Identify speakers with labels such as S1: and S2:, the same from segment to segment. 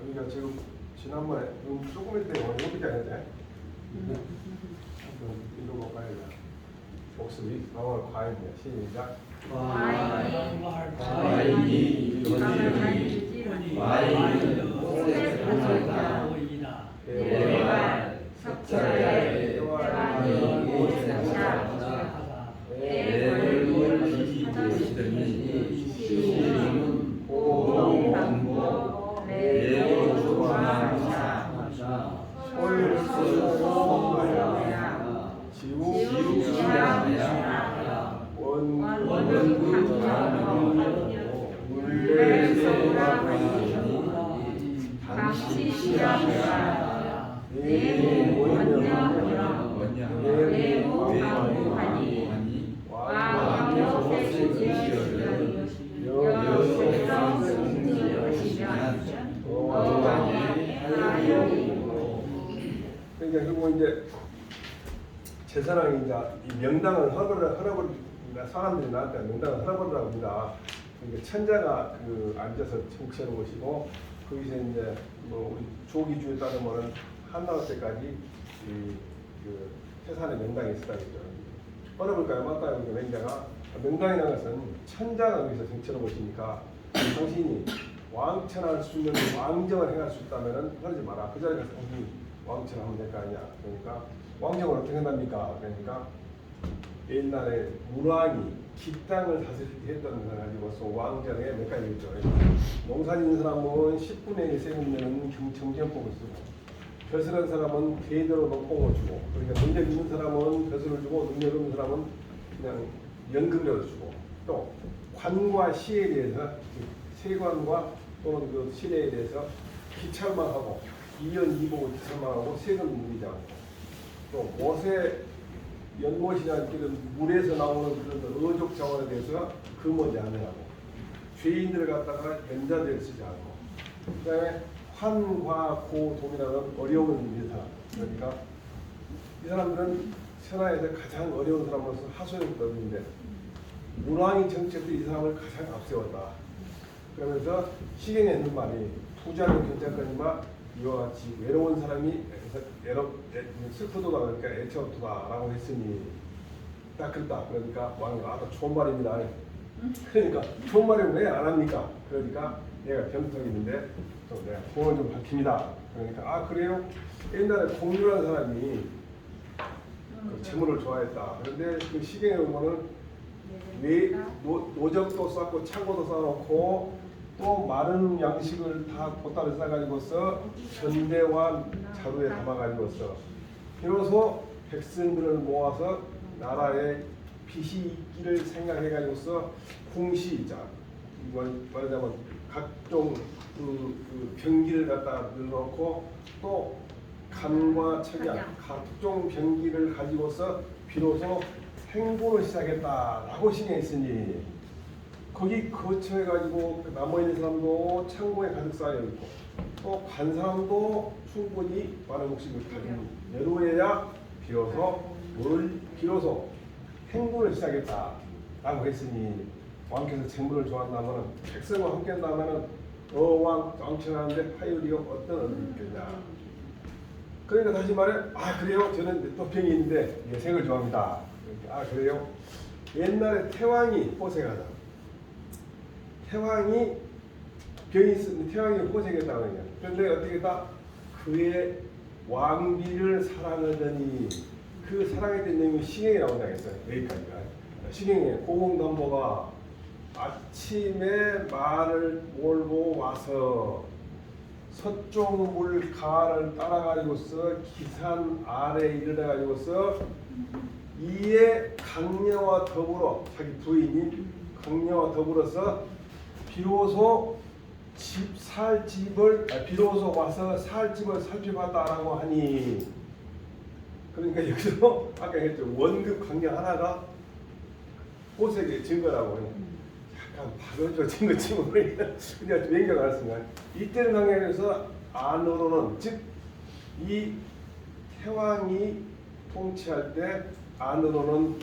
S1: 우리가 지금 지난번에 조금 있다 이거밖에 안 했대. 한번 읽어볼까요? 목소리 방어 과잉이야. 시작.
S2: 과잉이 이거니 과잉은 호세 보이다. 대발 석자에 대환이 호세하다. 대물물 비시더니 시림은 호방보 내조조망사 솔솔소마야 지우지야야 원근강하고 물레소마니 당시시야야 내모원명하니 왕요세지시여를 여세상승지여시면
S1: 그러니까 결국 이제 제사랑 이제 이 명당은 허락을 사람들이 나한테 명당은 허락을 합니다. 그러니까 천자가 그 앉아서 청취하는 것이고 거기서 이제 뭐 우리 조기주에 따르면은 한나라 때까지 그 태산의 명당이 있었다겠죠. 어려울까요? 맞다요? 명자가 명당이라는 것은 천자가 여기서 정치하는 것이니까 당신이 왕천할 수 있는 왕정을 행할 수 있다면은 하지 마라. 그 자리에 당신이 왕천을 하면 될 거 아니냐. 그러니까 왕정을 어떻게 한답니까? 그러니까 옛날에 문왕이 기땅을 다스리게 했던 걸 가지고서 왕정에 몇 가지 있죠. 농사 짓는 사람은 10분의 1 세금 내는 정전법을 쓰고, 벼슬한 사람은 대대로 녹봉을 주고, 그러니까 능력 있는 사람은 벼슬을 주고, 능력 없는 사람은 그냥 연금이라도 주고, 또 관과 시에 대해서 세관과 또는 그 시내에 대해서 기찰만 하고, 이연이복을 기찰만 하고 세금 물리지 않고, 또 못에 연못이나 이런 물에서 나오는 그런 어족 자원에 대해서 금원지 안 하고, 죄인들을 갖다가 연자대를 쓰지 않고, 그 다음에 환과고동이라는 어려움을 있는 사람. 그러니까 이 사람들은 천하에서 가장 어려운 사람으로서 하소연법인데 문왕이 정치할 때 이 사람을 가장 앞세웠다. 그러면서 시경에 있는 말이 투자는 괜찮거니와 이와 같이 외로운 사람이 슬프도다 그러니까 애처도다라고 했으니 딱 그렇다. 그러니까 왕이 좋은 말입니다. 그러니까 좋은 말을 왜 안 합니까? 그러니까 내가 병통이 있는데 또 내가 공을 좀 밝힙니다. 그러니까 그래요? 옛날에 공유라는 사람이 그 재물을 좋아했다. 그런데 그 시경에 오면은 노적도 쌓고 창고도 쌓아놓고 또 많은 양식을 다 보따리 싸가지고서 전대와 자루에 담아가지고서 비로소 백성들을 모아서 나라에 빚이 있기를 생각해가지고서 궁시자 말하자면 각종 그 병기를 갖다 넣어놓고 또 간과 척약 각종 병기를 가지고서 비로소 행보를 시작했다라고 시경했으니 거기 거쳐해가지고 남아있는 사람도 창고에 가득 쌓여있고 또 간 사람도 충분히 많은 음식을 가진 여로해야 비로소 행보를 시작했다라고 했으니 왕께서 재물을 좋아한다면 백성과 함께 한다면 어왕 왕천하는데 하율이요 어떤 의미가 있겠냐. 그러니까 다시 말해 그래요? 저는 또 병이 있는데 생을 좋아합니다. 그래요? 옛날에 태왕이 호색하다. 태왕이 병이 있으면 태왕이 호색했다고 하냐. 그런데 어떻게 했다? 그의 왕비를 사랑하더니 그 사랑했던 내용이 시경에 나온다고 했어요. 여기까지가. 시경에 고공담보가 아침에 말을 몰고 와서 서쪽물 가를 따라가지고서 기산 아래에 이르러가지고서 이에 강녀와 더불어 자기 부인이 강녀와 더불어서 비로소 비로소 와서 살 집을 살펴봤다라고 하니 그러니까 여기서 아까 했죠 원급 강령 하나가 호색의 증거라고 하니 약간 바로죠 증거지 모르니까 그냥 얘기가 나왔습니다. 이때는 강령에서 안으로는 즉 이 태왕이 통치할 때 안으로는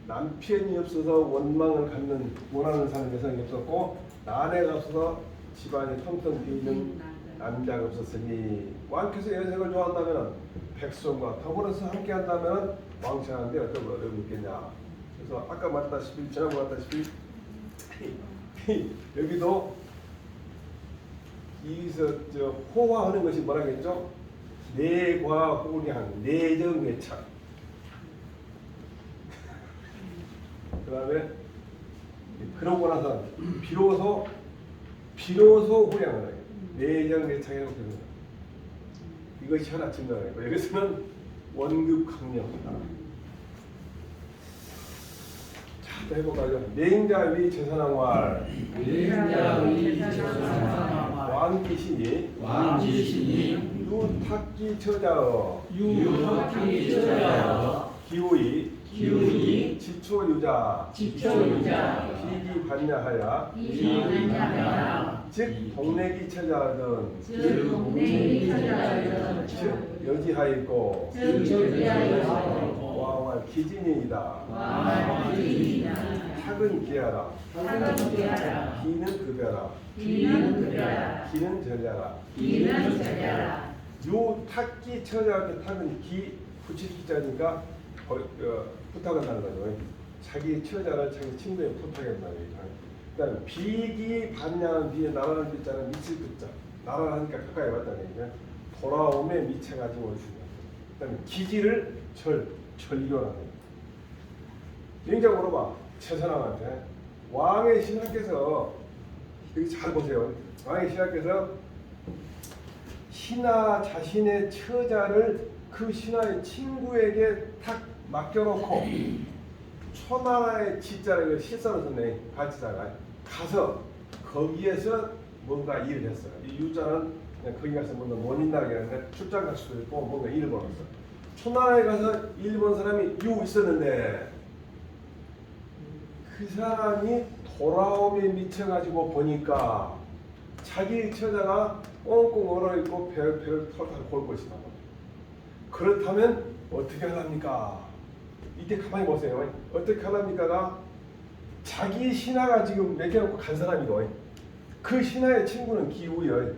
S1: 남편이 없어서 원망을 갖는 원하는 사람 여성이 없었고 아내가 없어서 집안이 텅텅 비는 남자가 없었으니 왕께서 연색을 좋아한다면 백성과 더불어서 함께한다면 왕창한데 어떤 어려움이 있겠냐. 그래서 아까 말했다시피 지난번 말했다시피 여기도 여기서 호화하는 것이 뭐라겠죠? 내과호량, 내정내착. 그 다음에 그러고 나서 비로소 호량을 하게. 내정내착이라고 표현합니다. 이것이 하나 증거하고 여기서는 원급 강력하다. 자, 또 해볼까요? 내인자 위 제선왕활 왕기신이 유탁기 처자어 기우이 지초유자 비기반야하야 즉 동래기 처자든 즉 여지하였고 왕활 기진이이다. 탁은 기하라 기는 급여라 기는 절야라. 요 탁기 처자한테 탁은 기 붙이기자니까 부탁한다는 거죠. 자기 처자를 자기 친구에 부탁한다는 얘기죠. 그다음 비기 반야는 비에 나라는 비자는 미칠 뜻자. 나라하니까 가까이 왔다는 얘기죠. 돌아옴에 미쳐가지고 오시는. 그다음에 기지를 절교라는 거예요. 굉장히 물어봐. 최선왕한테 왕의 신하께서 여기 잘 보세요. 왕의 신하께서 신하 자신의 처자를 그 신하의 친구에게 탁 맡겨놓고 초나라의 지자를 실사로 썼네. 가지자가 가서 거기에서 뭔가 일을 했어요. 이 유자는 그냥 거기 가서 뭔가 원인나게 하는데 출장 갈 수도 있고 뭔가 일을 벌었어. 초나라에 가서 일본 사람이 있었는데 그 사람이 돌아옴에 미쳐가지고 보니까 자기 처자가 꽁꽁 얼어있고 배를 털털 골 것이다. 그렇다면 어떻게 하랍니까? 이때 가만히 보세요. 어떻게 하랍니까가 자기 신하가 지금 맡겨놓고 간 사람이고 그 신하의 친구는 기우예요.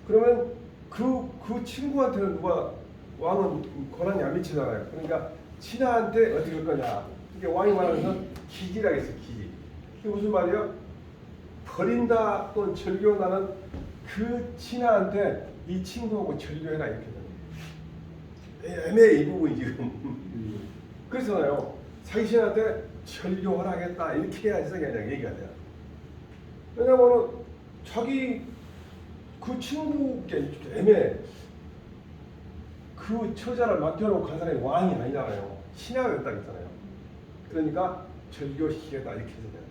S1: 그러면 그 친구한테는 누가 왕은 권한이 안 미치잖아요. 그러니까 신하한테 어떻게 할 거냐. 이게 왕이 말하면서 기지라고 했어요. 기지. 이게 무슨 말이에요? 버린다 또는 절교한다는 그 신하한테 이 친구하고 절교해라 이렇게 되는 애매해 이 부분이 지금. 그렇잖아요. 자기 신한테 절교하라 하겠다 이렇게 해야 그냥 얘기가 돼요. 왜냐면 자기 그 친구께 애매해. 그 처자를 맡겨놓고 간 사람이 왕이 아니잖아요. 신하가 됐다 했잖아요. 그러니까 절교시키겠다 이렇게 해서 돼요.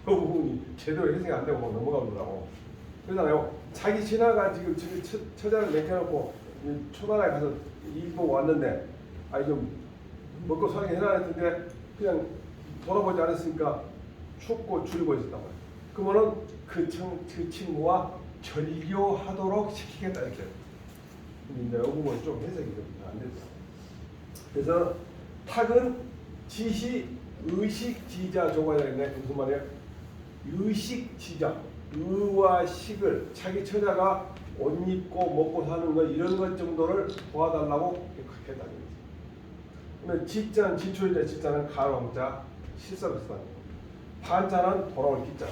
S1: 그 부분이 제대로 해석이 안 되고 막 넘어가더라고. 그러잖아요. 자기 신하가 지금 처자를 맡겨놓고 초나라에 가서 일 보고 왔는데 아니 좀 먹고 살게 해라 했는데 그냥 돌아보지 않았으니까 춥고 줄이고 있었단 말이에요. 그러면은 그 친구와 절교하도록 시키겠다 이렇게. 근데 이 부분은 좀 해석이 좀 안 됐어. 그래서 탁은 지시 의식 지자 조관이라 했네. 무슨 말이야? 의식 지자 의와 식을 자기 처자가 옷 입고 먹고 사는 것 이런 것 정도를 도와달라고 그렇게 했다는 거지. 그러면 지자는 지초이자 지자는 가로자 실사로 쓰다. 반자는 돌아올 기자.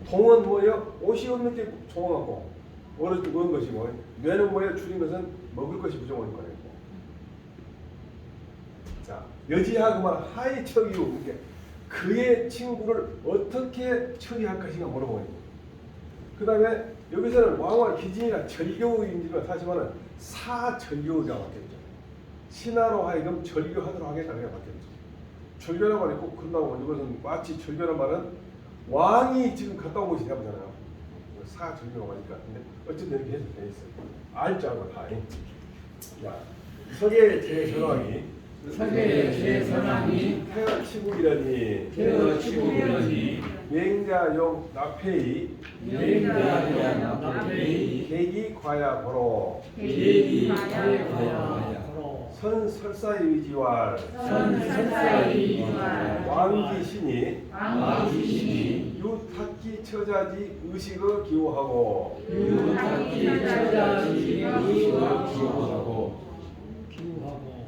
S1: 동은 뭐예요? 옷이 없는 게 종하고 어릴 때 먹은 것이 뭐예요? 뇌는 뭐예요? 줄인 것은 먹을 것이 부정한 거예요. 자 여지하 그말 하의 처기로 이게 그의 친구를 어떻게 처리할 것인가 물어보는 거예요. 그 다음에 여기서는 왕과 기진이나 절교인지는 하지만은 사절교가 바뀌었죠. 신하로 하여금 절교하도록 하겠다는 게 바뀌었죠. 절교라고 말이 꼭 끝나고 이것은 마치 절교란 말은 왕이 지금 갔다 온 곳이 되잖아요. 사절교라고 하니까. 근데 어쨌든 이렇게 해서 돼 있어요. 알 줄 알고 다. 자, 서계 제선왕이 태어치국이라니 맹자용 나페이 계기 과야 보로 선설사의 의지와
S2: 선설사의
S1: 왕기신이
S2: 왕기신이
S1: 유탁기 처자지 의식을 기호하고
S2: 유탁기 처자지 의식을
S3: 기호하고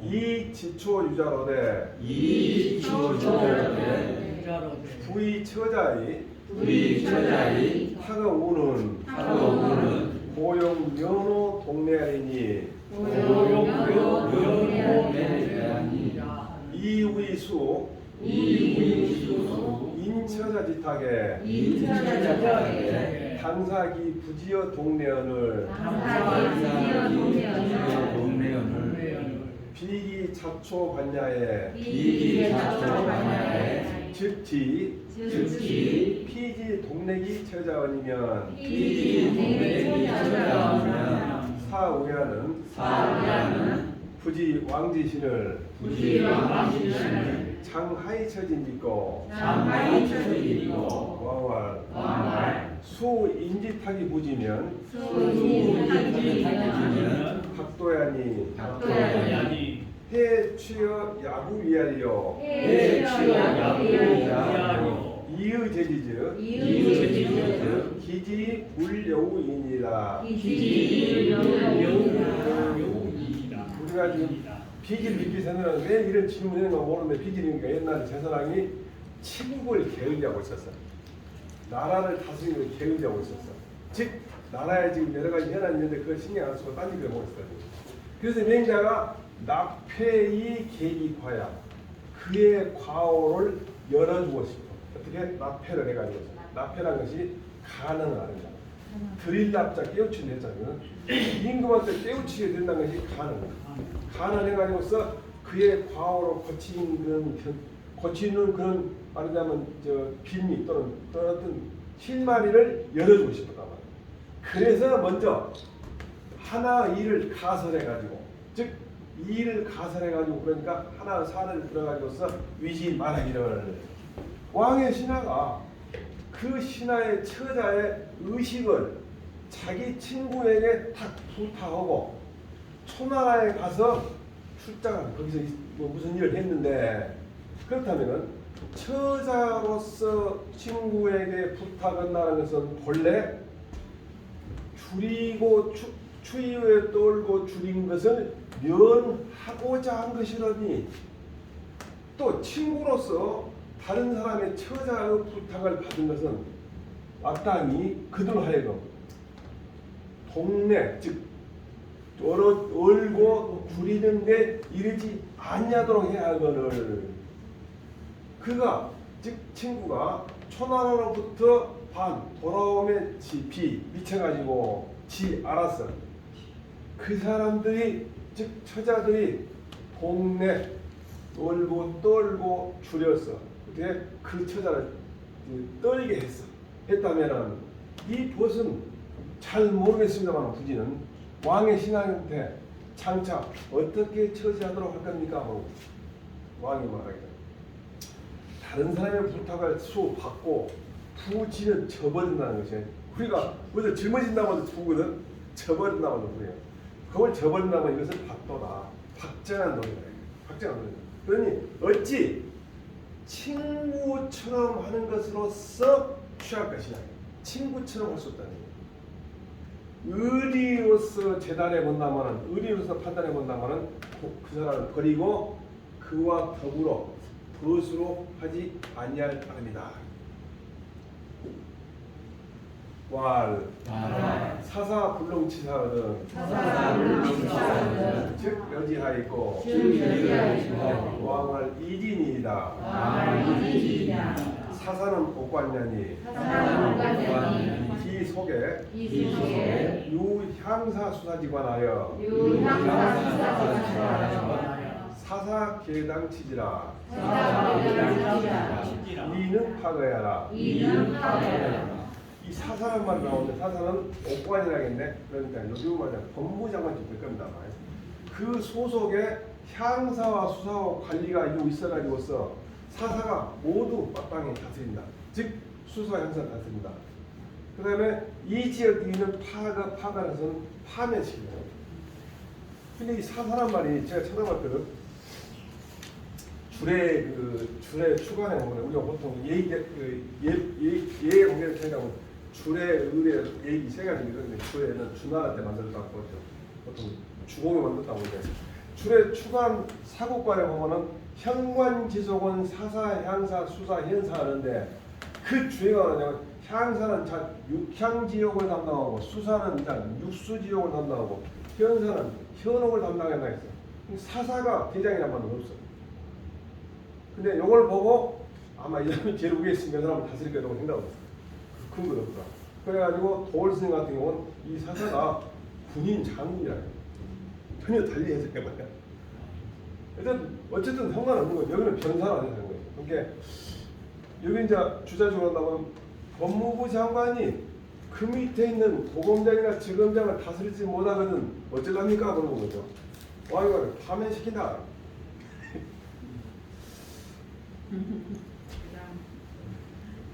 S1: 이 지초유자로되
S2: 이 지초유자로되
S1: 부의 처자의
S2: 우리 처자의
S1: 타가우는 고용 연호 동네아리니 이위수 인처자지탁에 당사기 부지어 동네언을 비기 자초 반야에 즉지 피지 동네기 처자언이면 사우야는 부지 왕지신을 장하이 처진지고 왕왈 수인지탁이 부지면 각도야니 해 취여 야구 위하여 이의제지즉 기지 물여우이니라. 우리가 지금 비질 믿기 전에는 왜 이런 질문을 모르는데 비질이니까 옛날에 제사장이 친국을 게을리하고 있었어. 나라를 다스리는 게을리하고 있었어. 즉 나라에 지금 여러 가지 현안이 있는데 그걸 신경 안 쓰고 딴 일을 하고 있어요. 그래서 맹자가 납폐의 계기과야 그의 과오를 열어주고 싶어. 어떻게? 납폐를 해가지고 납폐라는 것이 가능을 하는 거야. 들일납자 깨우치는 했잖아요. 임금한테 깨우치게 된다는 것이 가능해. 가능해가지고서 그의 과오로 고치는 그런 말하자면 빌미 또는 어떤 실마리를 열어주고 싶었단 말이야. 그래서 먼저 하나 일을 가설해가지고 즉 일을 가설해가지고 그러니까 하나 사를 들어가지고서 위지 말하기를 왕의 신하가 그 신하의 처자의 의식을 자기 친구에게 탁 부탁하고 초나라에 가서 출장을 거기서 무슨 일을 했는데 그렇다면은 처자로서 친구에게 부탁한다는 것은 본래 줄이고 추위에 떨고 줄인 것을 면하고자 한 것이라니 또 친구로서 다른 사람의 처자의 부탁을 받은 것은 마땅히 그들 하여금 동네 즉 얼고 줄이는 데 이르지 아니하도록 해야 하거늘 그가 즉 친구가 초나라로부터 반 돌아오면 비 미쳐가지고 지 알았어. 그 사람들이 즉 처자들이 동네 얼고 떨고 줄였어. 어떻게 그 처자를 떨게 했다면은 이 벗은 잘 모르겠습니다만 부지는 왕의 신하한테 장차 어떻게 처지하도록 할 겁니까? 하고 왕이 말하기를 다른 사람의 부탁을 수받고 부지는 저버린다는 것이 우리가 먼저 짊어진다고 해도 부거든 저버린다고 해도 부예요. 그걸 저버린다면 이것은 박도다. 박정한 논리다. 박정한 논리다. 그러니 어찌 친구처럼 하는 것으로서 취할 것이냐. 친구처럼 할 수 없다는 거예요. 의리로서 재단해 본다면은 의리로서 판단해 본다면은 그 사람을 버리고 그와 더불어 벗으로 하지 아니할 바랍니다. 왈 사사 불능치사거든 즉 여지하였고 왕할 이진이다. 사사는 옥관냐니 기 속에 유향사 수사지관하여 사사 계당치지라 이는 파거야라. 이 사사란 말이 나오는데 사사는 옥관이라겠네. 그러니까 요즘 말하자면 법무장관쯤 될 겁니다. 그 소속에 향사와 수사와 관리가 이루고 있어가지고서 사사가 모두 마땅히 다스린다. 즉 수사 향사를 다스린다. 그 다음에 이 지역에 있는 파가라서는 파면시키는 근데 이 사사란 말이 제가 찾아봤거든. 줄의 추간에 보면 우리가 보통 예의 관계를 생각하면 줄의 의의 예의 세 가지 있거든요. 줄에는 주나라 때 만들었다고 보죠. 보통 주공에 만들었다고 보죠. 줄의 추간 사국관에 보면은 현관지속은 사사, 향사, 수사, 현사 하는데 그 주의가 뭐냐면 향사는 육향지옥을 담당하고 수사는 육수지옥을 담당하고 현사는 현옥을 담당한다 했어. 사사가 대장이란 말은 없어. 근데 이걸 보고 아마 이 사람이 제일 위에 있으면 이 사람을 다스릴 거라고 생각하고 있어. 큰 건 없더라. 그래가지고 도울스님 같은 경우는 이 사사가 군인 장군이라 전혀 달리 해석해봐요. 어쨌든 상관없는 거예요. 여기는 변사가 되는 거예요. 그러니까 여기 이제 주자적으로 한다면 법무부 장관이 그 밑에 있는 고검장이나 지검장을 다스리지 못하거든 어쩌랍니까 그러는 거죠. 와 이거를 파면시킨다.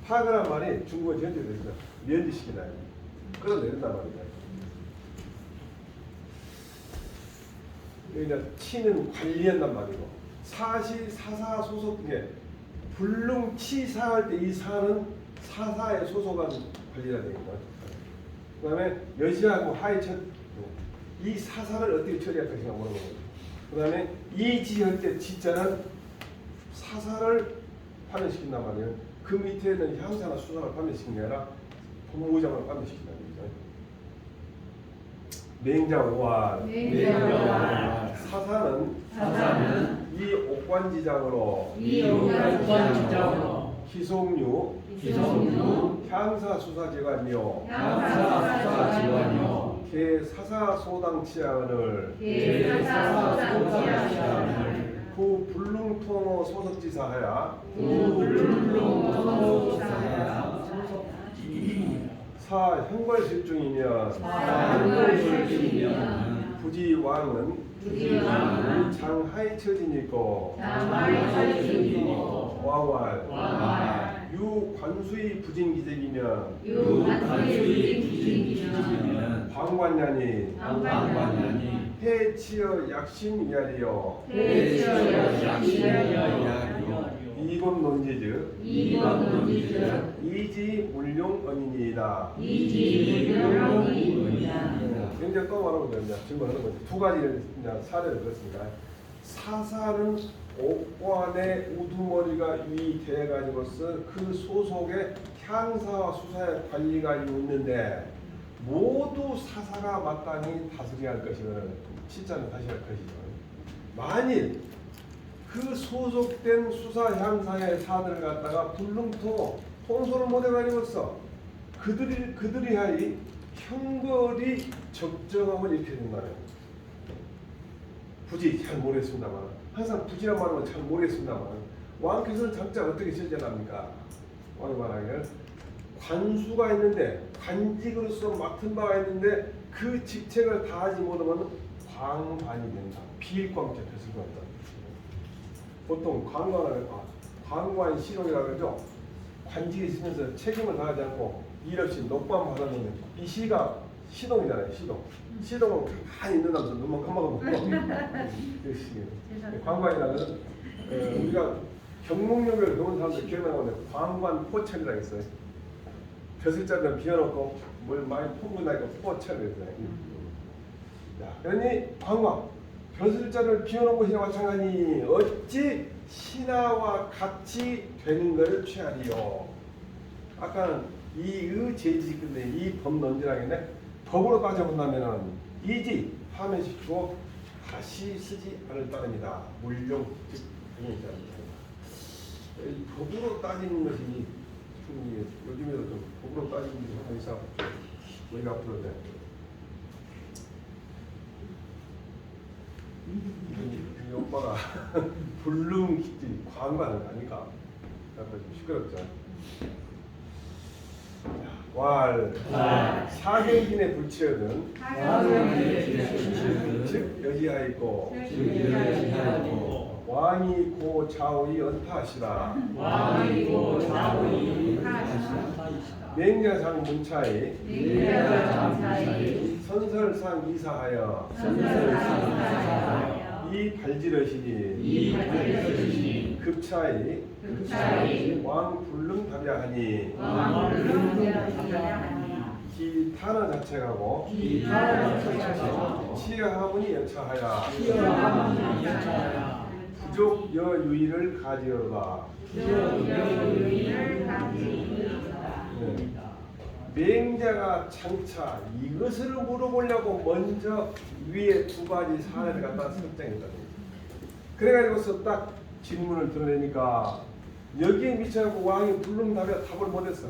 S1: 파그란 말이 중국어 전제되어 있어. 면제시키다. 끌어내린단 말이야. 여기 이제 치는 관리한단 말이고 사시 사사 소속 게 불능치사할 때 이 사는 사사에 소속한 관리가 되는 거예요. 그다음에 여시하고 하이천 이 사사를 어떻게 처리할 것인가 물어보는 거예요. 그다음에 이지할 때 지자는 사사를 파면시킨단 말이에요. 그 밑에는 향사나 수사를 파면시키는 게 아니라 법무부장을 파면시킨다는 거죠. 맹자와 사사는 이 옥관지장으로 희송류 향사수사지관이요 개사사소당치하을 구 불능통호 소속지사하야 사 현괄실중이면 부지왕은 장하이 처지니고 와왈 유관수의 부진기적이면 광관년이 해치어 약신이하리요 이건 논지즉 이지 물룡언이니이다. 굉장히 또 말하면 됩니다. 증거하는 거죠. 두 가지를 사례를 들었습니다. 사사는 옥관의 우두머리가 위대해 가지고서 그 소속의 향사와 수사의 관리가 있는데 모두 사사가 마땅히 다스려야 할 것이면 진짜는 다시 할 것이죠. 만일 그 소속된 수사 향사의 사들을 갖다가 불능토 통솔을 못해가지고서 그들이 하이 형벌이 적정함을 일으켜야 된다면 부지 잘 모르겠습니다만 항상 부지란 말은 잘 모르겠습니다만 왕께서는 장자 어떻게 실제합니까? 왕이 말하기를 관수가 있는데 관직으로서 맡은 바가 있는데 그 직책을 다하지 못하면 광관이 된다. 비일광자 벼슬 관다. 보통 관관 시동이라고 그러죠. 관직에 있으면서 책임을 다하지 않고 일 없이 녹방 받았는데 이 시가 시동이잖아요. 시동은 가만히 있는 남자 눈만 감아도 그 시기. 관관이라는 우리가 경목역을 배운 사람들 기억나는데 관관 포철이라고 했어요. 벼슬자들은 비워놓고 뭘 많이 풍부나니까 포철을 했어요. 그러니 관관 벼슬자를 비워놓은 것이나 마찬가지 어찌 신하와 같이 되는 것을 취하리요. 아까는 이의 제지근데 이 법논지라겠네. 법으로 따져본다면은 이지 파면시키고 다시 쓰지 않을 따릅니다. 물용 즉 이 법으로 따지는 것이 요즘에도 좀 법으로 따지는 게 하고 있어. 우리가 앞으로 돼. 이 오빠가 불능기지 관관을 가니까 약간 좀 시끄럽죠. 왈 사경진의 불치여든 즉 여지하였고 왕이 고 좌우이 언타하시라 맹자상 문차에
S2: 맹자상문차에
S1: 선설상 이사하여
S2: 선설상
S1: 이 발지러시니
S2: 이발지러시니
S1: 급차이
S2: 급차이
S1: 왕 불능답야하니
S2: 왕불능답야하니
S1: 기 탄원 자체가고
S2: 기타를 설치하고
S1: 치하문이 연차하여
S2: 시험하는 연차야
S1: 부족 여유의를 가지어라. 네. 맹자가 장차 이것을 물어보려고 먼저 위에 두 가지 사례를 갖다 설정했다. 그래가지고서 딱 질문을 드러내니까 여기에 미쳐갖고 왕이 불능답에 답을 못했어.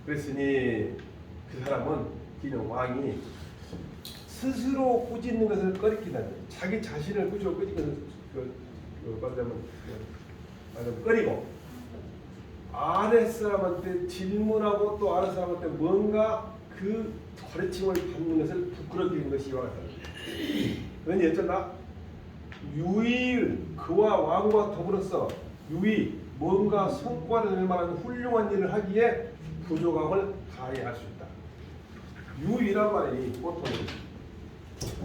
S1: 그랬으니 그 사람은 기는 왕이 스스로 꾸짖는 것을 꺼리키다니 자기 자신을 꾸짖고 꺼리키는 말하자면 꺼리고 아랫사람한테 질문하고 또 아랫사람한테 뭔가 그 가르침을 받는 것을 부끄럽게 하는 것이 이와 같다. 그러니 어쩐다? 유의 그와 왕과 더불어서 유의 뭔가 성과를 낼 만한 훌륭한 일을 하기에 부족함을 다해야 할 수 있다. 유의란 말이 보통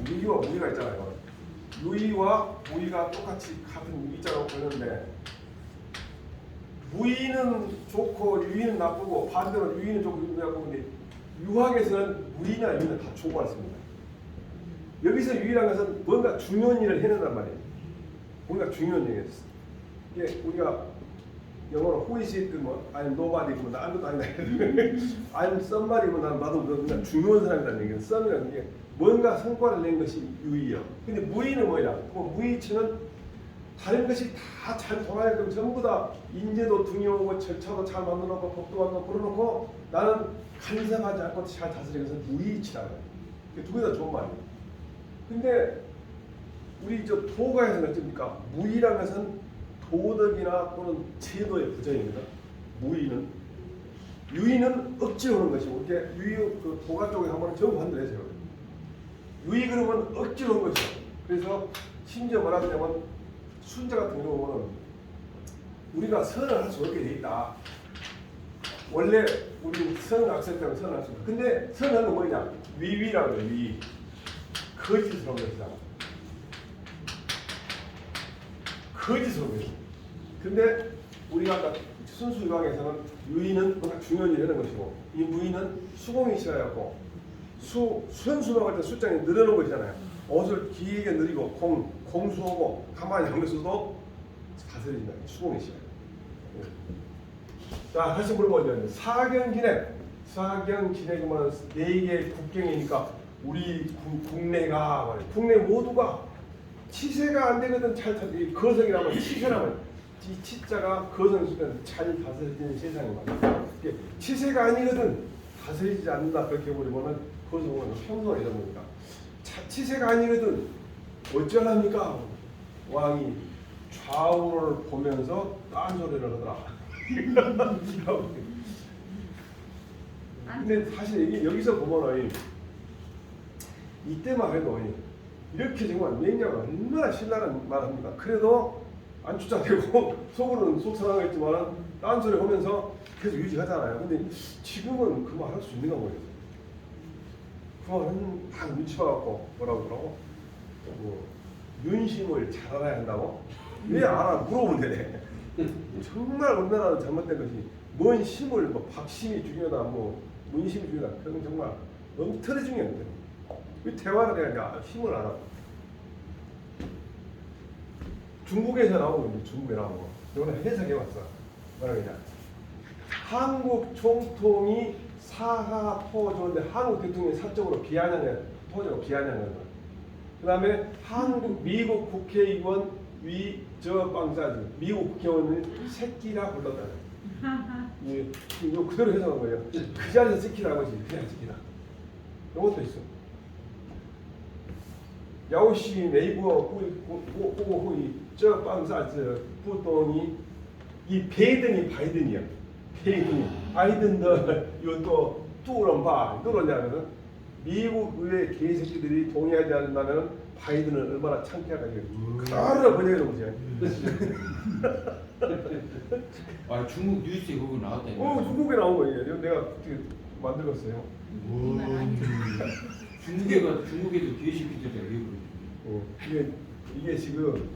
S1: 유의와 무의가 있잖아요. 유의와 무의가 똑같이 같은 유의자라고 보는데 무의는 좋고 유의는 나쁘고 반대로 유의는 좋고 유의는 나쁘고 근데 유학에서는 무의나 유의는 다 좋고 않습니다. 여기서 유의라는 것은 뭔가 중요한 일을 해낸단 말이에요. 뭔가 중요한 일이에요. 이게 우리가 영어로 who is it 뭐 I'm nobody고 나 아무것도 아니다. I'm somebody고 나는 나도 뭔가 중요한 사람이라는 얘기예요. some이라는 게 뭔가 성과를 낸 것이 유의예요. 근데 무의는 뭐냐? 무의치는 다른 것이 다 잘 돌아가게끔 전부 다 인재도 등용하고 절차도 잘 만들어놓고 법도 만들고 그러놓고 나는 간섭하지 않고 잘 다스리는 것은 무의치라고 해요. 두 개 다 좋은 말이에요. 근데 우리 저 도가에서는 어떻습니까? 무의라는 것은 도덕이나 또는 제도의 부정입니다. 무의는 유의는 억지로 하는 것이고 이게 유의 그 도가 쪽에 한번 전부 반대해서요. 유의 그러면 억지로 하는 것이죠. 그래서 심지어 말하자면 순자 같은 경우는 우리가 선을 할 수 없게 돼 있다. 원래 우리 선을 악셀 때는 선을 할 수 없다. 근데 선은 뭐냐? 위위라고 해요. 위. 거짓을 하는 것이다. 거짓을 하는 것이다. 근데 우리가 아까 순수 유학에서는 유의는 뭔가 중요한 일을 하는 것이고 이 무의는 수공이 싫어갖고 수현수명할 때 숫장이 늘어놓은 것이잖아요. 옷을 길게 늘리고 공수하고 가만히 안 있어도 다스린다. 수공이 싫어요. 자 다시 물어보죠. 사경진액은 4개의 국경이니까 우리 국내가 국내 모두가 치세가 안 되거든. 잘 거성이라면 치세라면 이 치자가 거성을 쓰면 잘 다스려지는 세상이 말이야. 치세가 아니거든 다스리지 않는다. 그렇게 보면은 거성은 평소가 이런 겁니다. 치세가 아니거든 어쩌랍니까? 왕이 좌우를 보면서 딴소리를 하더라. 근데 사실 이게 여기서 보면은 이때만 해도 이렇게 정말 맹자가 얼마나 신나는 말을 합니까? 그래도 안 추적되고 속으로는 속상하겠지만 딴소리 하면서 계속 유지하잖아요. 근데 지금은 그 말 할 수 있는가 모르겠어요. 그 말은 다 눈치 봐갖고 뭐라고 그러고 윤심을 잘 알아야 한다고? 왜 알아? 물어보면 되네. 정말 얼마나 잘못된 것이 뭔 심을 뭐 박심이 중요하다 뭐 문심이 중요하다 그건 정말 너무 틀에 중요한데 왜 대화를 해야 힘을 알아? 중국에서 나오는 건데 중국에 나오는 거 이번에 해석해봤어. 뭐라고 그러냐? 한국 총통이 사하 토조인데 한국 대통령이 사적으로 비아냥해 토조로 비아냥한 거야. 그 다음에 미국 국회의원 위저 빵사지 미국 국회의원을 새끼라 불렀다. 이거 그대로 해석한 거예요. 그 자리에서 지키라고 하지 그냥 지키라. 이것도 있어. 야오시 네이버 후이 저 빵사지 부동이 이 바이든이야. 바이든도 이것도 뚜런바 누르냐면은 미국 의회 개새끼들이 동의하지 않는다면 바이든은 얼마나 창피하다고 그대로 번역해 놓은 거지.
S3: 아 중국 뉴스에 그거 나왔다니까.
S1: 중국에 나온 거예요. 내가 어떻게 만들었어요.
S3: 중국에도 뒤에시키더라 일부러.
S1: 이게 지금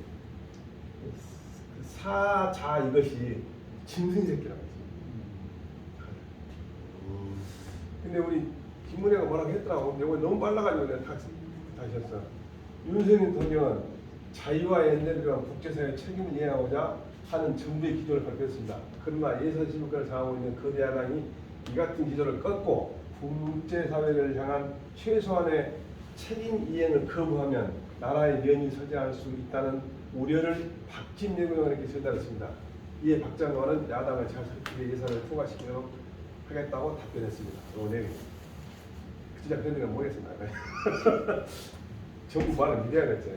S1: 사자 이것이 짐승새끼라고 했지. 근데 우리 김문혜가 뭐라고 했더라고. 내가 너무 빨라가지고 내가 다시 했어. 윤석열 대통령은 자유와 연대를 위한 국제사회의 책임을 이행하고자 하는 정부의 기조를 발표했습니다. 그러나 예산실효과를 장하고 있는 거대 야당이 이 같은 기조를 꺾고 국제사회를 향한 최소한의 책임 이행을 거부하면 나라의 면이 서지할 수 있다는 우려를 박진 내부장관에게 전달했습니다. 이에 박 장관은 야당을 잘 설득해 예산을 통과시키도록 하겠다고 답변했습니다. 요 내용. 진짜 그런 데가 모르겠습니다. 정부 말을 믿어야겠죠.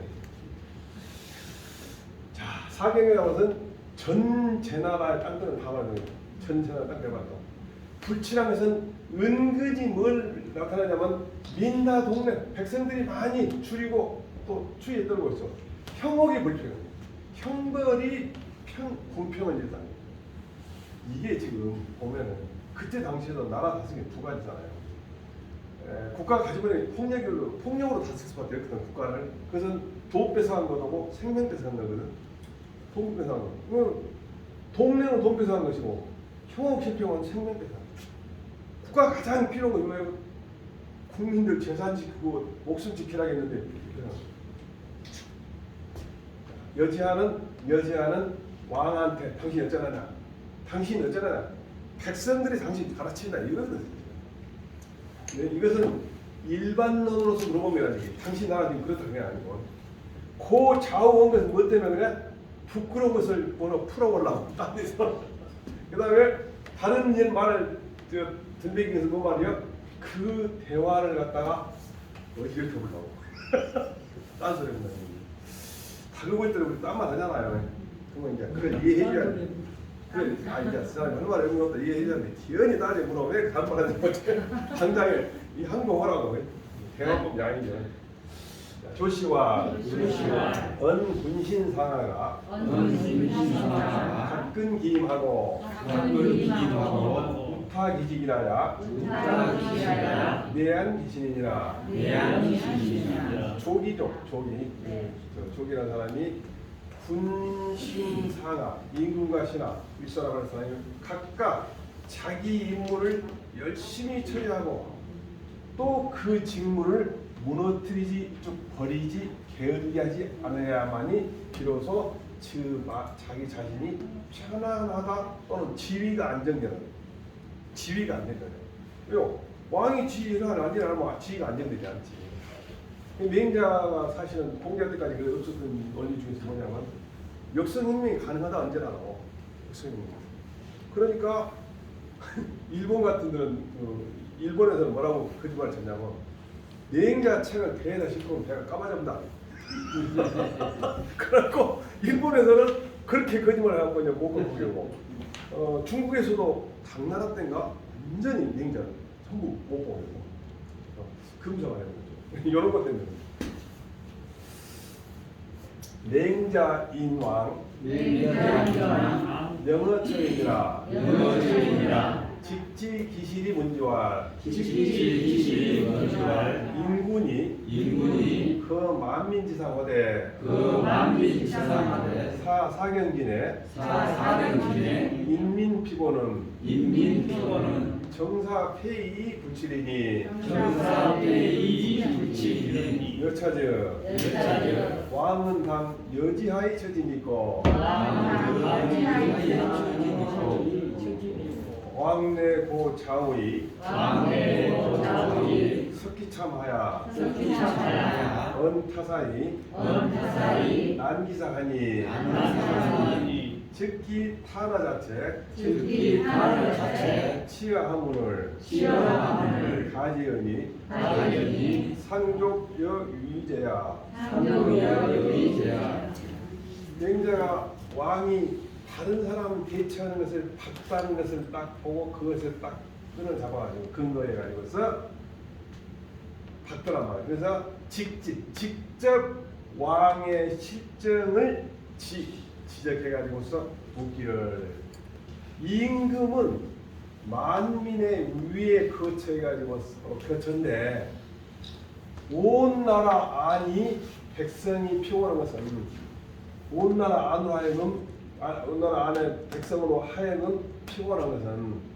S1: 자, 사경이라는 것은 전 제나라의 땅들은 다 말하는 거예요. 전 제나라 땅 대박도. 불칠한 것은 은근히 뭘 나타나냐면 민나 동네 백성들이 많이 줄이고 또 추위에 떨고 있어. 형옥이 불평합니다. 형벌이 공평한 일다. 이게 지금 보면은 그때 당시에도 나라 다스리기 두 가지잖아요. 국가가 가지고 있는 폭력으로 다스릴 수밖에 없거든 국가를. 그것은 돈 뺏어간 거고 생명 뺏어간 거거든. 돈 뺏어간 거. 동네는 돈 뺏어간 것이고 형옥 실평은 생명 뺏어간 거. 국가가 가장 필요한 건 뭐예요? 국민들 재산 지키고 목숨 지키라 했는데 여지하는 왕한테 당신 어쩌라냐? 당신 어쩌라냐? 백성들이 당신 가르친다 이거거든. 이것은 일반론으로서 물어보면 당신 나라 지금 그렇다는 게 아니고 그 좌우 온 것은 뭐 때문에 그래? 부끄러운 것을 풀어보려고 딴 데서 그 다음에 다른 일 말을 들배기에서 뭐 말이요? 그 대화를 갖다가 이렇게 보려고 딴 소리 한다. 다 그러고 있더니 우리 딴 말 하잖아요. 그러면 이제 그걸 이해해줘야 돼. 그래, 이제 사람이 할 말이 없는 것도 이해해줘야 돼. 기연이 딸이 물어 왜 그런 말 하는 거지? 당장에 이 항공하라고 대화법이 아니죠. 조씨와 언군신상하가 각근 기임하고 우타기직이라야 내안기신이니라. 조기라는 사람이 군신상하 임금과 신하 윗사람을 사람이 각각 자기 임무를 열심히 처리하고 또 그 직무를 무너뜨리지 버리지 게으르게 하지 않아야만이 비로소 자기 자신이 편안하다 또는 지위가 안정되는 거예요. 지위가 안정되는 거예요. 왜요? 왕이 지위를 하지 않으면 지위가 안정되지 않지. 맹자가 사실은 공자 때까지 그 없었던 원리 중에서 뭐냐면 역성혁명이 가능하다 언제라고. 역성혁명. 그러니까 일본 같은 데는 일본에서는 뭐라고 거짓말을 쳤냐면 맹자 책을 배에다 싣고 배가 까마잡는다. 그래갖고 일본에서는 그렇게 거짓말을 하고 그냥 못 보려고. 중국에서도 당나라 때인가 완전히 맹자를 전부 못 보려고 금성을 해야 되죠. 이런 것 때문에 맹자인왕 명어처이니라 직지기실이 문지왈 인군이 그 만민지상하되 사경진의 인민피고는 정사폐이 불치리니 여차저 왕은 당 여지하에 처지니까 왕래고 좌우이 석기참하야 언타사이 난기사하니 즉기 타나자책 치하하문을 가지언이 상족여 유의제야. 맹자가 왕이 다른 사람 대처하는 것을 봤다는 것을 딱 보고 그것을 딱 끈을 잡아가지고 근거해가지고서 봤더란 말이에요. 그래서 직접 왕의 실정을 지적해가지고서 묻기를 임금은 만민의 위에 거쳐가지고 거쳤는데 온 나라 안이 백성이 피곤한 것은 온 나라 안으로 하여금 온 나라 안에 백성으로 하여금 피곤한 것은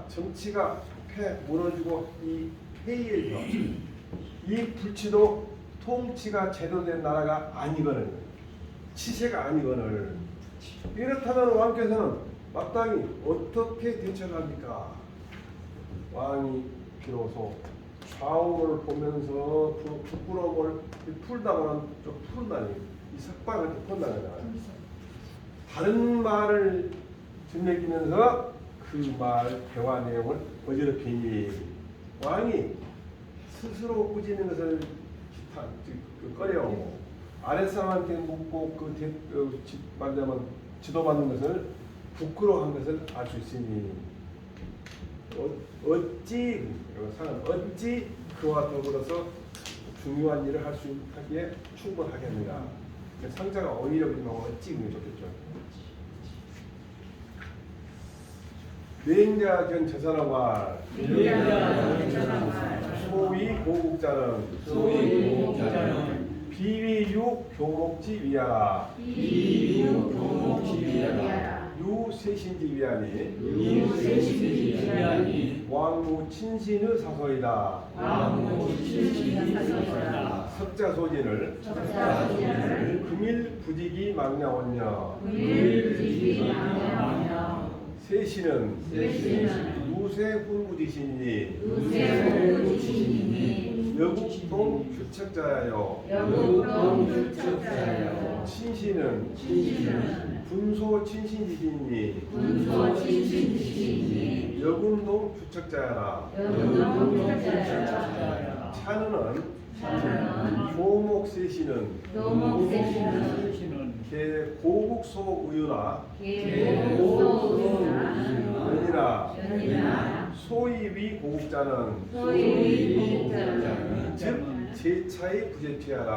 S1: 정치가 패 무너지고 이 폐일혀 이 불치도 통치가 제대로 된 나라가 아니거늘 치세가 아니거늘 이렇다면 왕께서는 마땅히 어떻게 대처합니까? 왕이 비로소 좌우를 보면서 부끄러움을 풀다가는 좀 푼다니 이 석방을 푼다는 거야. 다른 말을 들먹이면서 그 말 대화 내용을 어지럽히니 왕이 스스로 꾸짖는 것을 꺼려오고 아랫사람한테 묻고 말하자면 지도받는 것을 부끄러워한 것을 알 수 있으니 어찌 그와 더불어서 중요한 일을 할 수 하기에 충분하겠느냐. 상자가 오히려 그러면 어찌 그게 좋겠죠. 맹자 견 제사나와 소위 고국자는 비위유 교목지 위하라 유세신지 위하니 왕무 친신의 사소이다 석자소진을 금일 부직이 망냐원녀 세신은 누세 훈구지시니 여국동 규책자야요 친신은 분소 친신지시니 여군동 규책자야라 찬은은 교목세신은 고국소 의유나 연이나 소위위 고국자는 즉 제차의 부재피하라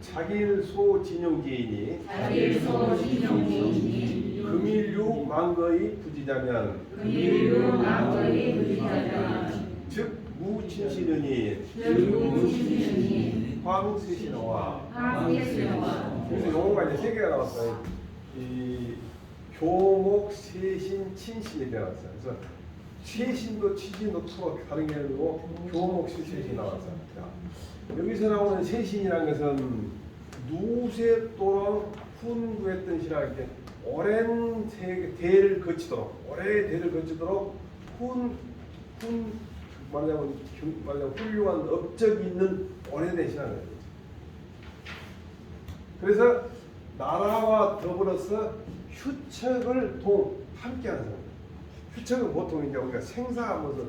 S1: 자길소 진용지이니 금일유 망거의 부지자면 즉 무친신은이 황세신어와 그래서 용어가 이제 세 개가 나왔어요. 이 교목, 세신, 친신이 나왔어요. 그래서 세신도 친신도 서로 다른 게 아니고 교목, 세신이 나왔어요. 여기서 나오는 세신이라는 것은 누세도록 훈구했던 시라 이렇게 오랜 대를 거치도록 말하자면 훌륭한 업적이 있는 오래된 신앙을 거죠. 그래서 나라와 더불어서 휴척을 함께하는 사람. 휴척은 보통 이제 우리가 생사하면서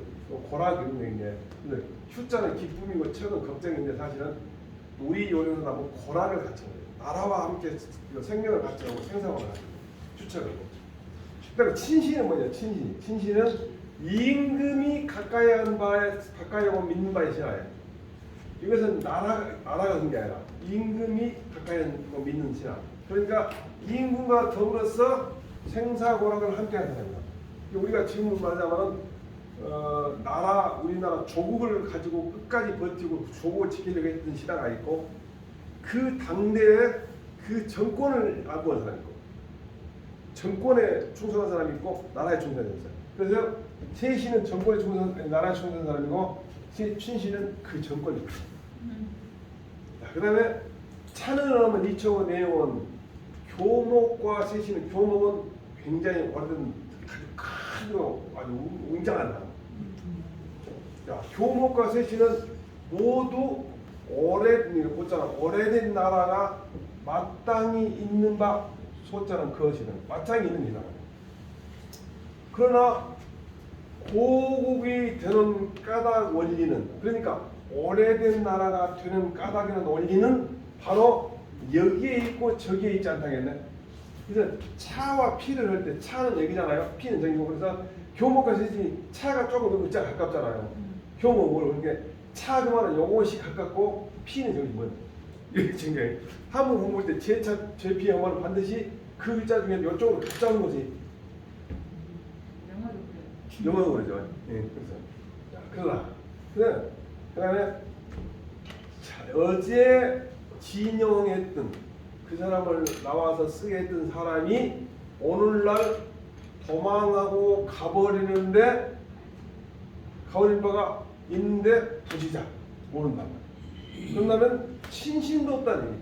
S1: 고락 이런 얘기인데, 휴자는 기쁨이고 척은 걱정인데 사실은 우리 요령은 나면 고락을 갖춘 거예요. 나라와 함께 생명을 갖추고 생사를 갖추는 휴척을. 그다음에 친신은 뭐냐? 친신은 임금이 가까이 하고 믿는 바에 신하예요. 이것은 나라가 한 게 아니라 임금이 가까이 하고 믿는 신하. 그러니까 임금과 더불어서 생사고락을 함께하는 사람이다. 우리가 지금 말하자면 우리나라 조국을 가지고 끝까지 버티고 조국을 지키려고 했던 신하가 있고 그 당대에 그 정권을 안보한 사람이 있고 정권에 충성한 사람이 있고 나라에 충성한 사람이 있어요. 그래서 세신은 정권에 충성한 나라에 충성한 사람이고 춘신은 그 정권이고 그 다음에 찬은하면 이처 내용은 교목과 세신은 교목은 굉장히 오래된 아주 웅장한 사람. 교목과 세신은 모두 오래된 나라가 마땅히 있는 바 소자는 그것이는 마땅히 있는 이상. 그러나 고국이 되는 까닭 원리는 그러니까 오래된 나라가 되는 까닭이나 원리는 바로 여기에 있고 저기에 있지 않다겠네. 그래서 차와 피를 할 때 차는 여기잖아요. 피는 저기고 그래서 교목과 세신이 차가 조금 의자 가깝잖아요. 교목을 그러니까 차 그만은 요것이 가깝고 피는 저기 먼. 이게 중요해. 한문 공부할 때 제차 제피 영어는 반드시 그 글자 중에 이쪽으로 잡자는 거지. 영어로 그러죠. 예, 그래서 자, 그다음에 자, 어제 진영했던 그 사람을 나와서 쓰게 했던 사람이 오늘날 도망하고 가버리는 바가 있는데 도지자 모른단 말이야. 그런다면 친신도 없다는 얘기.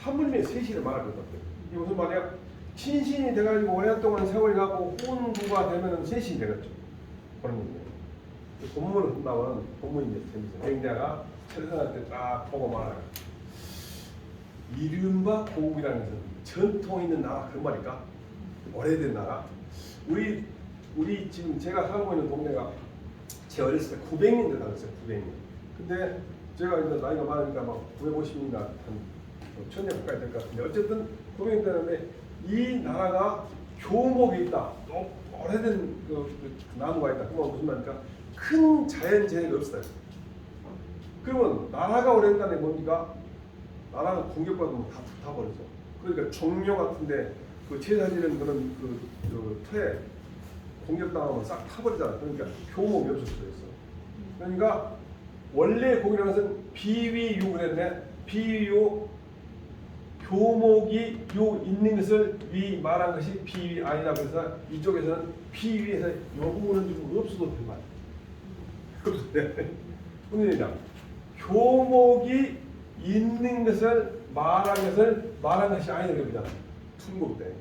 S1: 하물며 세신을 말할 것 같아요. 이게 무슨 말이야? 친신이 돼가지고 오랫동안 세월이 가고 혼부가 되면 세신이 되겠죠. 그런 얘기예요. 본문을 본다면 본문이 이제 재밌어요. 맹자가 철선할 때 딱 보고 말하요. 이른바 고국이라는 것은 전통 있는 나라 그런 말일까? 오래된 나라. 우리 지금 제가 살고 있는 동네가 제 어렸을 때 900년대 살았어요. 900년. 근데 제가 이제 나이가 많으니까 막 950년대 한 1000년 가까이 될 것 같은데 어쨌든 900년 되는데 이 나라가 교목이 있다. 또 오래된 그 나무가 있다. 그건 무슨 말입니까? 큰 자연재해가 없어요. 그러면 나라가 오래된다는 게 뭡니까? 나라가 공격받으면 다 불타버리죠. 그러니까 종묘 같은데 그 제사 지는 그런 그 터에 공격당하면 싹 타버리잖아. 그러니까 교목이 없을 수도 있어. 그러니까 원래 공이라는 것은 비위유 그랬네. 비위유 교목이 요 있는 것을 위 말한 것이 비위 아니라고 해서 이쪽에서는 비위에서 요 부분은 좀 없어도 될 말. 없어요. 문제입니다. 교목이 있는 것을 말한 것이 아니라고 합니다. 중국 때.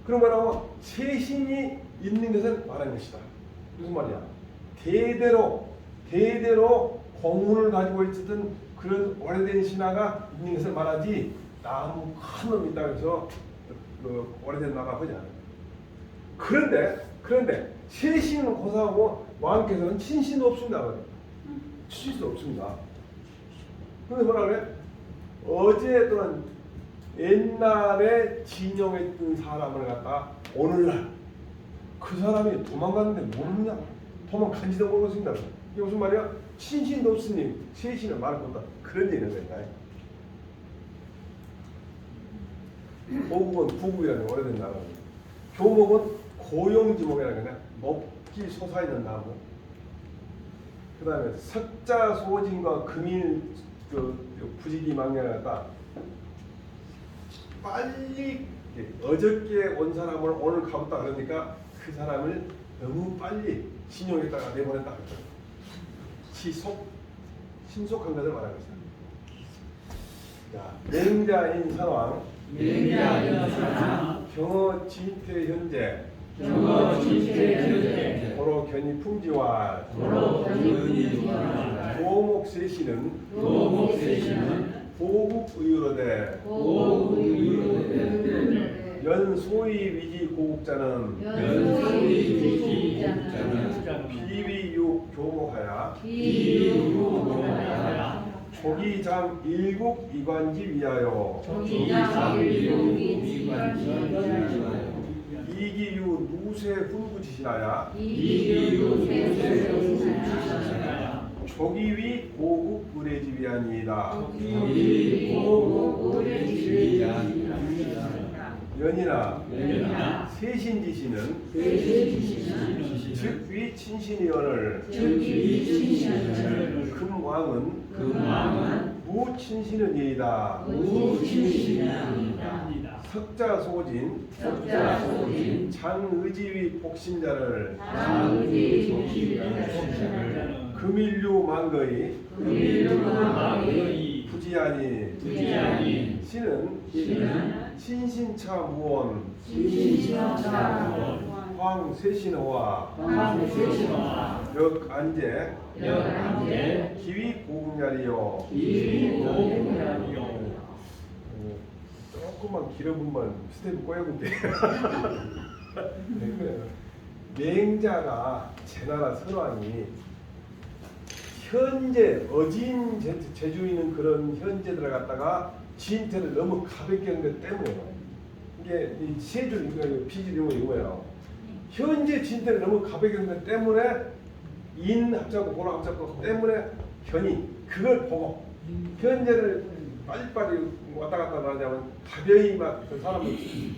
S1: 그런 말하면 세신이 있는 것을 말한 것이다. 무슨 말이야? 대대로 공문을 가지고 있었던 그런 오래된 신화가 있는 것을 말하지 나무 큰 놈이 있다고 해서 그 오래된 나라가 하지 않아요. 그런데 세신은 고사하고 왕께서는 친신도 없습니다. 친신도 없습니다. 그런데 뭐라 그래? 어제 또는 옛날에 진영했던 사람을 갖다가 오늘날 그 사람이 도망갔는데 모르느냐? 도망간지도 모르겠습니다. 이게 무슨 말이야? 친신도 없으니 세신을 말할 것다. 그런 얘기는 거니까. 고국은 구국이라는 오래된 나라. 교목은 고용지목이라는 거냐? 높이 솟아있는 나무. 그 다음에 석자소진과 금일 부지기 망령을 갖다 빨리 어저께 온 사람을 오늘 가봤다 그러니까 그 사람을 너무 빨리 신용했다가 내보냈다 그랬죠. 신속한 것을 말하는 것이다. 자, 맹자인 선왕 경어 진퇴 현재 도로 견이 풍지와 도목 세시는 고국 의유로되 연소위 위지 고국자는 비위유 교목하야 조기장 일국 이관지 위하여 이기유 누세 훈구지시나야 조기위 고국 의례지 위하니이다. 연이나 세신지시는 즉위 친신이언을 금왕은 무친신은 이이다. 석자소진 장의지위 복신자를 금일류 망거이 부지하니 신은 신신차 무원 황세신호와 역안제 기위 고궁야리요. 조금만 길어보면 스텝 꼬여본 게 맹자가 제나라 선왕이 현재 어진 재주 있는 그런 현재들을 갖다가 진태를 너무 가볍게 한 것 때문에 이게 이 세줄 비질 이거예요. 현재 진태를 너무 가볍게 한 것 때문에 인 합작고 고라 합작고 때문에 현이 그걸 보고 현재를 빨리빨리 왔다 갔다 하냐면 가벼이 막 그 사람은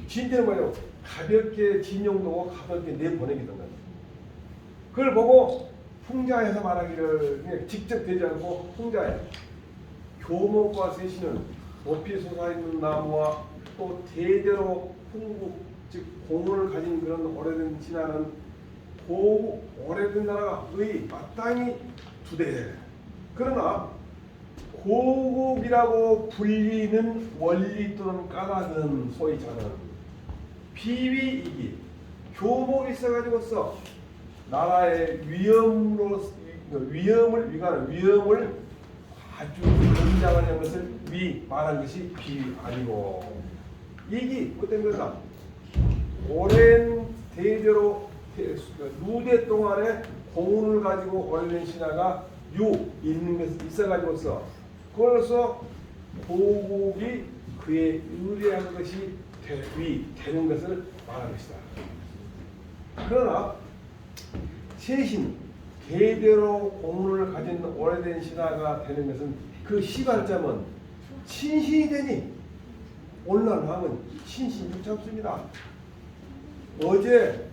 S1: 진짜는 뭐냐면 가볍게 진용도고 가볍게 내보내기던 거예요. 그걸 보고 풍자에서 말하기를 그냥 직접 되지 않고 풍자에 교목과 세시는 높이 솟아있는 나무와 또 대대로 풍국 즉 공을 가진 그런 오래된 진화는 고 오래된 나라가 의 마땅히 두대. 그러나 고국이라고 불리는 원리 또는 까닭은 소위 저는 비위이기 교목이 있어가지고서 나라의 위험을 위가는 위험을 아주 권장하는 것을 말한 것이 비위 아니고 이기 어떤 거다 오랜 대대로 누대 동안에 공운을 가지고 오래된 신화가 있는 것이 있어가지고서 그래서 고국이 그에 의뢰한 것이 되는 것을 말한 것이다. 그러나 세신 대대로 공운을 가진 오래된 신화가 되는 것은 그 시발점은 친신이 되니 오늘날 왕은 친신이 좋지 않습니다. 어제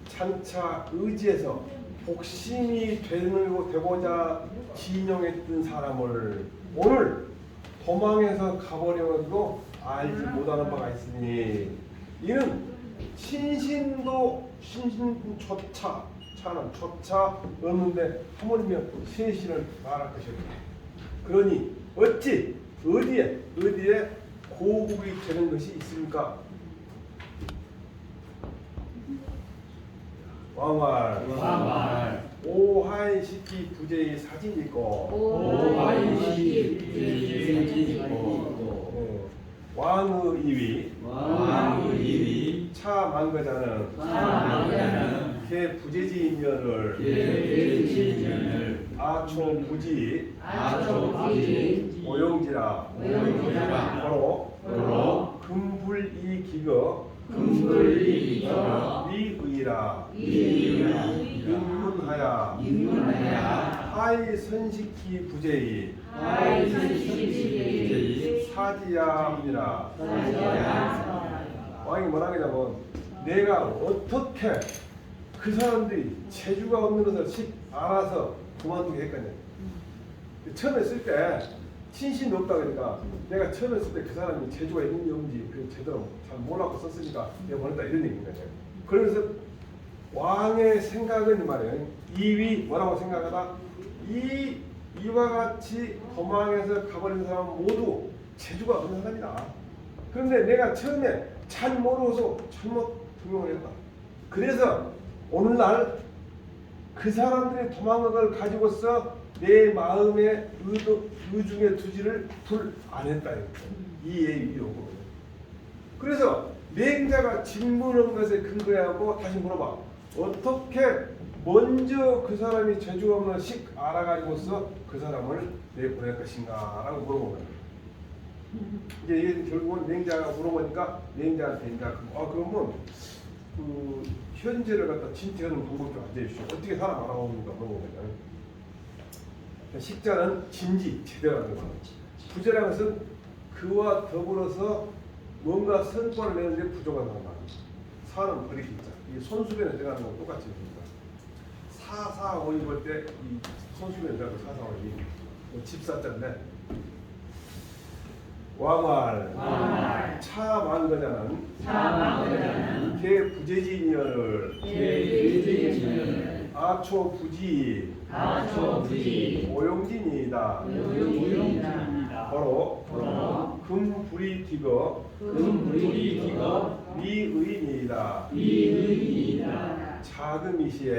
S1: 장차 의지에서 복심이 되고자 진용했던 사람을 오늘 도망해서 가버려가지고 알지 못하는 바가 있으니 이는 친신도 친신조차 차는 조차 없는데 하물며 세신을 말할 것이다. 그러니 어디에 고국이 되는 것이 있습니까? 왕왈 오하이시키 부제의 사진이 있고
S2: 오하이시키 부제의 사진이 있고
S1: 왕의 이위 차만거자는 개 부제지인면을 아초부지 오용지라 바로 금불이기거 위의라 인문하야 하이선식기 부제이 사지야이라 왕이 뭐라 하냐면 내가 어떻게 그 사람들이 재주가 없는 것을 알아서 그만두게 했거든요. 처음에 쓸 때 친신도 없다 그러니까 내가 처음에 쓸 때 그 사람이 재주가 있는지 없는지 제대로 잘 몰라고 썼으니까 내가 보냈다 이런 얘기인 거예요. 그래서 왕의 생각은 말이에요. 이위 뭐라고 생각하다 이와 같이 도망해서 가버린 사람은 모두 재주가 없는 사람이다. 그런데 내가 처음에 잘 모르고서 잘못 등용을 했다. 그래서 오늘날 그 사람들의 도망한 걸 가지고서 내 마음의 의중에 두지를 불 안 했다. 이의 이유고. 그래서 맹자가 질문한 것에 근거하고 다시 물어봐. 어떻게 먼저 그 사람이 재주가 없는 식 알아가지고서 그 사람을 내보낼 것인가 라고 물어본 거예요. 이제 이게 결국은 맹자가 물어보니까 맹자한테 이제 그러면 그 현재를 갖다 진퇴하는 방법 좀 알려주시오. 어떻게 사람 알아봅니까? 물어보는 거예요. 식자는 진지 제대로 하는 거예요. 부재라는 것은 그와 더불어서 뭔가 성과를 내는데 부족한 사람. 사는 버리기 있자. 이 손수변에 들어가는 건 똑같이 됩니다. 445이 볼 때 이 손수변에 들어가는 445이 집사자인데 왕활 차만거자는 개 부재지인연을 아초부지 오용진이다. 바로 금불이기거 미의인이다. 자금이시에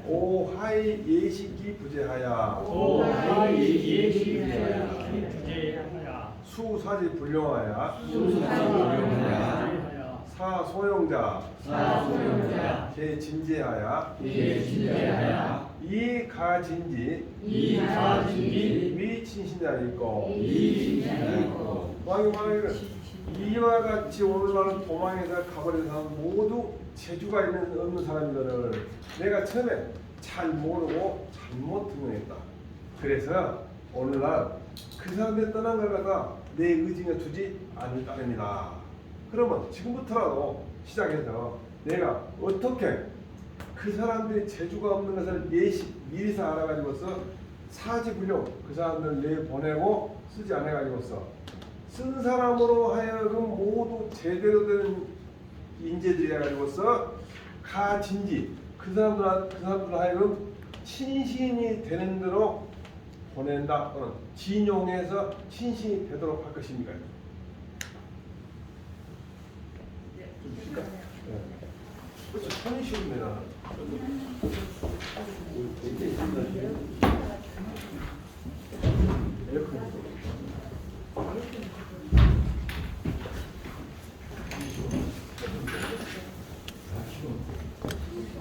S1: 오하이 예식기 부재하야 수사지 불용하야 사소용자 개진제하야 이가진지 위친신자 있고 왕이 말하기를 이와 같이 오늘날 도망에서 가버린 사람 모두 재주가 있는 없는 사람들을 내가 처음에 잘 모르고 잘못 등용했다. 그래서 오늘날 그 사람들이 떠난 걸 갖다가 내 의중에 두지 않을 따름이다. 그러면 지금부터라도 시작해서 내가 어떻게 그 사람들이 재주가 없는 것을 미리서 알아가지고서 사지불용 그 사람들을 내보내고 쓰지 않아가지고서 쓴 사람으로 하여금 모두 제대로 된 인재들이 해가지고서 가진지 그 사람들 하여금 친신이 되는 대로 보낸다 또는 진용해서 친신이 되도록 할 것입니까? 좀 쉽다. 네. 그렇죠. 손이 쉬운데나. 에어컨.